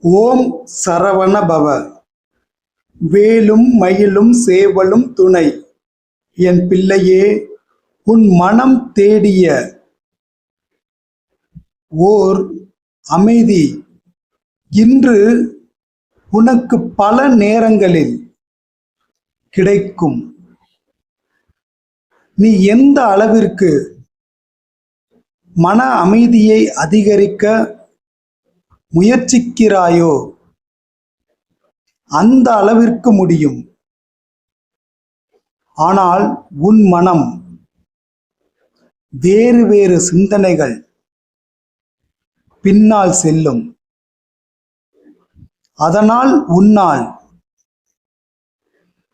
ஓம் சரவண பவ. வேலும் மயிலும் சேவலும் துணை. என் பிள்ளையே, உன் மனம் தேடிய ஓர் அமைதி இன்று உனக்கு பல நேரங்களில் கிடைக்கும். நீ எந்த அளவிற்கு மன அமைதியை அதிகரிக்க முயற்சிக்கிறாயோ அந்த அளவிற்கு முடியும். ஆனால் உன் மனம் வேறு வேறு சிந்தனைகள் பின்னால் செல்லும். அதனால் உன்னால்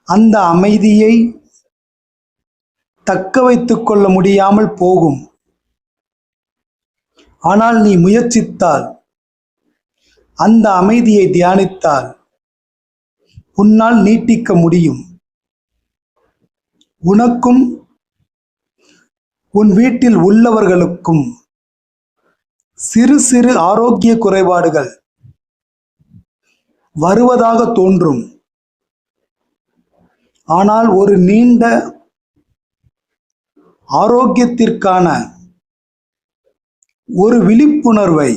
அந்த அமைதியை தக்க வைத்துக் கொள்ள முடியாமல் போகும். ஆனால் நீ முயற்சித்தால், அந்த அமைதியை தியானித்தால் உன்னால் நீட்டிக்க முடியும். உனக்கும் உன் வீட்டில் உள்ளவர்களுக்கும் சிறு சிறு ஆரோக்கிய குறைபாடுகள் வருவதாக தோன்றும். ஆனால் ஒரு நீண்ட ஆரோக்கியத்திற்கான ஒரு விழிப்புணர்வை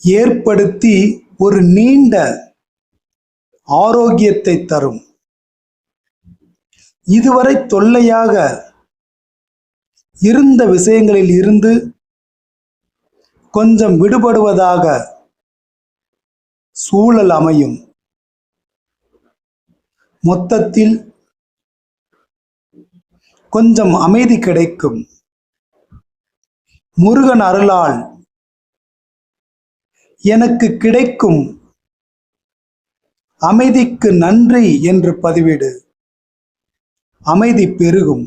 ஏற்படுத்தி ஒரு நீண்ட ஆரோக்கியத்தை தரும். இதுவரை தொல்லையாக இருந்த விஷயங்களில் இருந்து கொஞ்சம் விடுபடுவதாக சூழல் அமையும். மொத்தத்தில் கொஞ்சம் அமைதி கிடைக்கும். முருகன் அருளால் எனக்கு கிடைக்கும் அமைதிக்கு நன்றி என்று பதிவிடு. அமைதி பெருகும்.